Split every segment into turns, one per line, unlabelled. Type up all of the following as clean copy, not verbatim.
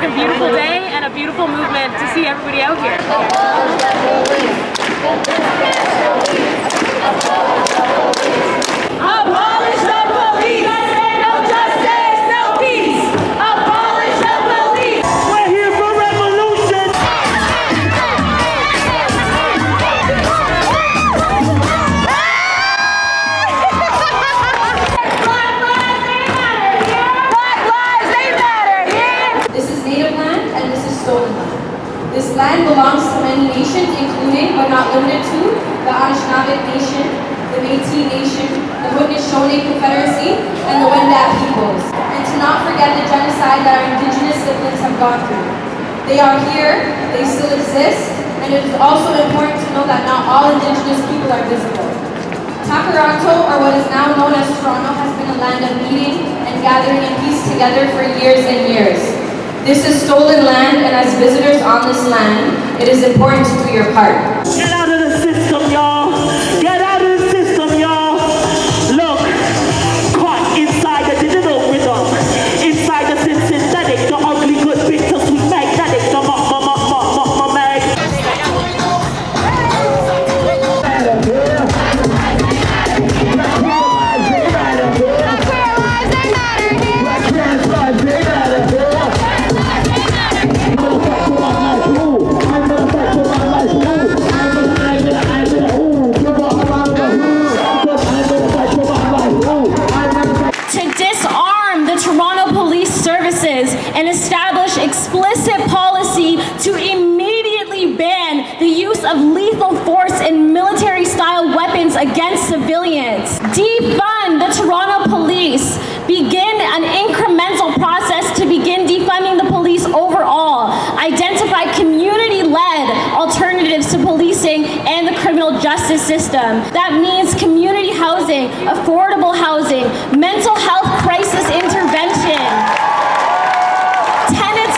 a beautiful day and a beautiful movement to see everybody out here. Abolish the police! No justice, no peace! Abolish the police!
We're here for revolution!
This is native land and this is stolen land. This land belongs to many nations, including but not limited to the Anishinaabe Nation, the Métis Nation, the Haudenosaunee Confederacy, and the Wendat peoples. And to not forget the genocide that our Indigenous siblings have gone through. They are here, they still exist, and it is also important to know that not all Indigenous people are visible. Takaranto, or what is now known as Toronto, has been a land of meeting and gathering in peace together for years and years. This is stolen land, and as visitors on this land, it is important to do your part.
Get out of the system, y'all! Get out of the system, y'all! Look, caught inside the digital rhythm, inside the synthetic, the ugly good bit, the sweet magnetic, the mag.
And establish explicit policy to immediately ban the use of lethal force and military-style weapons against civilians. Defund the Toronto Police. Begin an incremental process to begin defunding the police overall. Identify community-led alternatives to policing and the criminal justice system. That means community housing, affordable housing, mental health crisis intervention.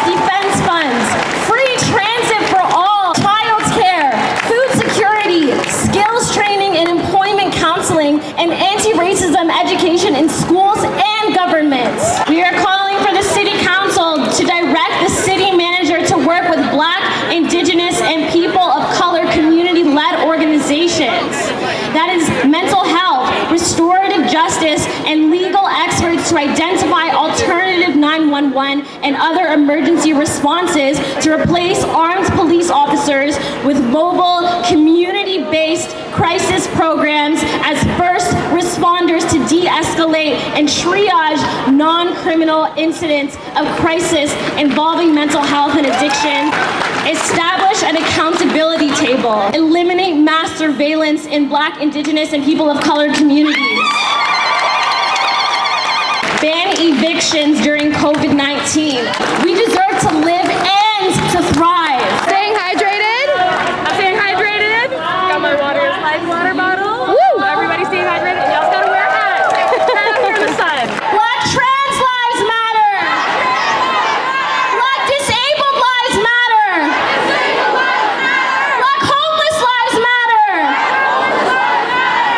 Defense funds, free transit for all, child care, food security, skills training and employment counseling, and anti-racism education in schools and governments. We are calling for the City Council to direct the City Manager to work with Black, Indigenous, and people of color community-led organizations. That is mental health, restorative justice, and legal experts to identify alternative 911 and other emergency responses to replace armed police officers with mobile, community-based crisis programs as first responders to de-escalate and triage non-criminal incidents of crisis involving mental health and addiction. Establish an accountability table. Eliminate mass surveillance in Black, Indigenous, and people of color communities. Ban evictions during COVID-19. We deserve to live and to thrive.
Staying hydrated?
I'm staying hydrated. Got my life water bottle.
Woo!
Everybody staying hydrated. And y'all gotta wear a hat. Out here in the sun. Black trans lives matter. Black disabled lives matter. Black homeless lives matter.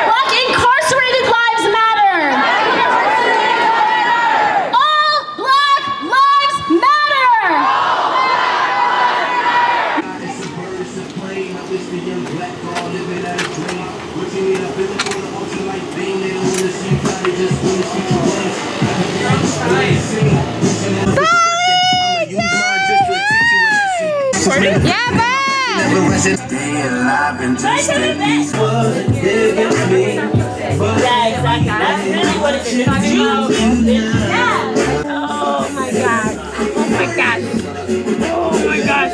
Black incarcerated lives matter. All Black lives matter.
Yeah, man!
Stay alive and just stay peaceful.
Yeah, exactly. That's really what it is. Yeah. Oh my god. Oh my gosh. Oh my gosh.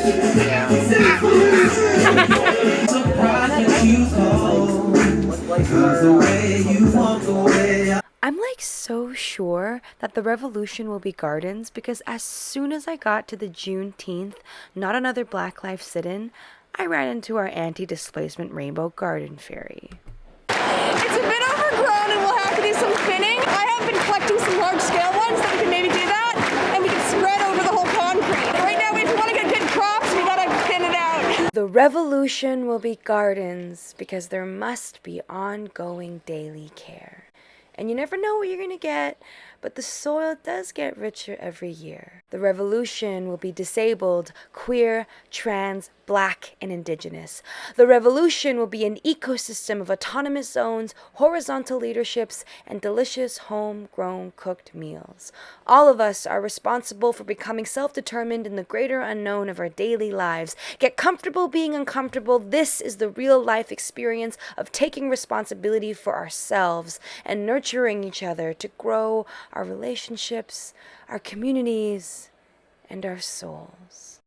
I'm like so sure that the revolution will be gardens because as soon as I got to the Juneteenth, not another Black Lives sit-in, I ran into our anti-displacement rainbow garden fairy.
It's a bit overgrown and we'll have to do some thinning. I have been collecting some large-scale ones that we can maybe do that, and we can spread over the whole concrete. Right now, if we want to get good crops, we gotta thin it out.
The revolution will be gardens because there must be ongoing daily care. And you never know what you're gonna get, but the soil does get richer every year. The revolution will be disabled, queer, trans, Black, and Indigenous. The revolution will be an ecosystem of autonomous zones, horizontal leaderships, and delicious homegrown cooked meals. All of us are responsible for becoming self-determined in the greater unknown of our daily lives. Get comfortable being uncomfortable. This is the real-life experience of taking responsibility for ourselves and nurturing each other to grow our relationships, our communities, and our souls.